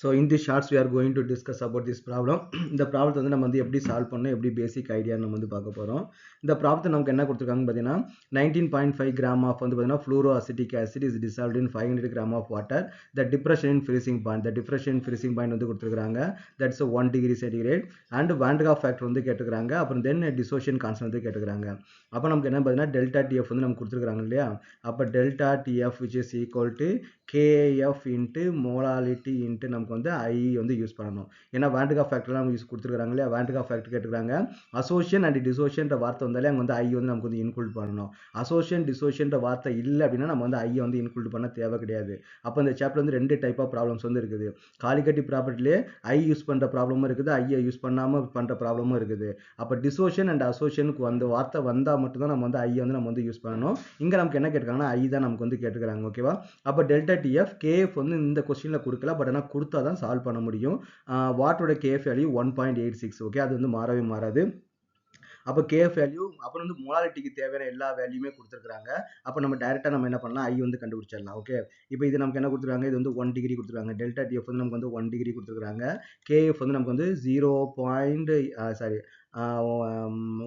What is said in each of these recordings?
So in this shots we are going to discuss about this problem. இந்த ப்ராப்ளத்தை வந்து நம்ம வந்து எப்படி சால்வ் பண்ணணும், எப்படி பேசிக் ஐடியா நம்ம வந்து பார்க்க போறோம். இந்த ப்ராப்ளத்தை நமக்கு என்ன கொடுத்திருக்காங்க பார்த்தீங்கன்னா 19.5 gram of வந்து பார்த்தீங்கன்னா fluoroacetic acid is dissolved in 500 gram of water. The depression in freezing point, the depression in freezing point வந்து கொடுத்திருக்காங்க. That's 1 degree centigrade and Van der Waals factor வந்து கேட்டுக்கிறாங்க. அப்புறம் then dissociation constant வந்து கேட்டுக்கிறாங்க. அப்ப நமக்கு என்ன பார்த்தீங்கன்னா delta TF வந்து நமக்கு கொடுத்திருக்காங்க இல்லையா? அப்ப delta TF which is equal to KF into molality into நமக்கு வந்து I வந்து யூஸ் பண்ணணும். ஏன்னா Van der Waals factor எல்லாம் யூஸ் கொடுத்திருக்காங்க இல்லையா? Van der Waals factor கேட்டுக்கிறாங்க. அசோசியேஷன் அண்ட் டிசோசியேஷன்ற வார்த்தை வந்தாலே அங்க வந்து I வந்து நமக்கு வந்து இன்க்ளூட் பண்ணணும். அசோசியேஷன் டிசோசியேஷன்ற வார்த்தை இல்லை அப்படின்னா நம்ம வந்து I வந்து இன்க்ளூட் பண்ண தேவை கிடையாது. அப்போ இந்த சாப்டர் வந்து ரெண்டு டைப் ஆஃப் ப்ராப்ளம்ஸ் வந்து இருக்குது. காலிகட்டி ப்ராப்பர்ட்டிலே I யூஸ் பண்ற ப்ராப்ளமும் இருக்குது, I யூஸ் பண்ணாம பண்ற ப்ராப்ளமும் இருக்குது. அப்போ டிசோசியேஷன் அண்ட் அசோசியேஷனுக்கு வந்து வார்த்தை வந்தா மட்டும் தான் நம்ம வந்து I வந்து நம்ம வந்து யூஸ் பண்ணணும். இங்க நமக்கு என்ன கேட்டிருக்காங்கன்னா I தான் நமக்கு வந்து கேட்டிருக்காங்க. ஓகேவா? அப்போ டெல்டா TF KF வந்து இந்த क्वेश्चनல கொடுக்கல, பட் ஆனா கொடுத்தா தான் சால்வ் பண்ண முடியும். வாட்டரோட KF வேல்யூ 1.86. ஓகே, அது வந்து மாறவே மாறாது. அப்போ KF வேல்யூ அப்புறம் வந்து மோலாரிட்டிக்கு தேவையான எல்லா வேல்யூமே கொடுத்துருக்காங்க. அப்போ நம்ம டைரக்டா நம்ம என்ன பண்ணலாம், I வந்து கண்டுபிடிச்சிடலாம். ஓகே, இப்போ இது நமக்கு என்ன கொடுத்துருக்காங்க, இது வந்து 1 டிகிரி கொடுத்துருக்காங்க. டெல்டா TF வந்து நமக்கு வந்து 1 டிகிரி கொடுத்துருக்காங்க. KF வந்து நமக்கு வந்து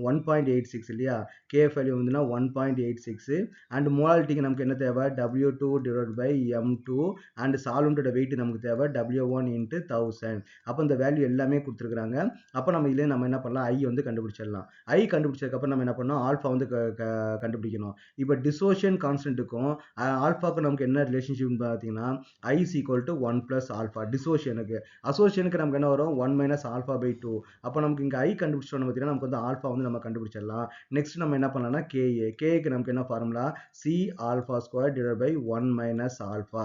1.86 இல்லையா? KF வேல்யூ வந்துனா 1.86 அண்ட் மோலாரிட்டிக்கு நமக்கு என்ன தேவை, W2 divided by M2 and சால்வெண்டோட வெயிட் நமக்கு தேவை W1 into 1000. அப்போ இந்த வேல்யூ எல்லாமே கொடுத்துருக்காங்க. அப்போ நம்ம இதுல நம்ம என்ன பண்ணலாம், I வந்து கண்டுபிடிச்சிடலாம். I கண்டுபிடிச்சதுக்கு அப்புறம் நம்ம என்ன பண்ணோம், ஆல்பா வந்து கண்டுபிடிக்கணும். இப்போ டிசோசியேஷன் கான்ஸ்டன்ட்டுக்கும் ஆல்பாவுக்கு நமக்கு என்ன ரிலேஷன்ஷிப் பார்த்தீங்கன்னா I is equal to 1 plus alpha. டிசோசியனுக்கு அசோசியனுக்கு நமக்கு என்ன வரும், 1 minus alpha by 2. அப்போ நமக்கு இங்க I கண்டுபிடிச்சோம் பார்த்தீங்கன்னா நமக்கு வந்து ஆல்பா வந்து நம்ம கண்டுபிடிச்சிடலாம். நெக்ஸ்ட் நம்ம என்ன பண்ணலாம்னா KAக்கு நமக்கு என்ன formula, C alpha square divided by 1 minus alpha.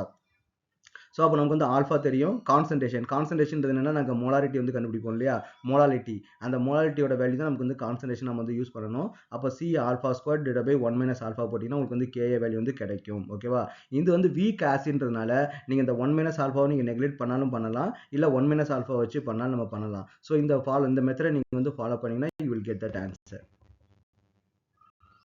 So அப்போ நமக்கு வந்து ஆல்ஃபா தெரியும். கான்சன்ட்ரேஷன் என்னன்னா நாங்கள் மோலாரிட்டி வந்து கண்டுபிடிப்போம் இல்லையா, மோலாரிட்டி, அந்த மோலாரிட்டியோட வேல்யூ தான் நமக்கு வந்து கான்சன்ட்ரேஷன் நம்ம வந்து யூஸ் பண்ணணும். அப்போ C alpha square divided by 1 minus alpha போட்டிங்கன்னா உங்களுக்கு வந்து KA வேல்யூ வந்து கிடைக்கும். ஓகேவா? இது வந்து வீக் ஆசிட்ன்றதுனால நீங்கள் இந்த 1 minus alpha நீங்கள் நெக்லெக்ட் பண்ணாலும் பண்ணலாம், இல்லை 1 minus alpha வச்சு பண்ணாலும் நம்ம பண்ணலாம். ஸோ இந்த மெத்தடை நீங்கள் வந்து ஃபாலோ பண்ணீங்கன்னா you will get that answer.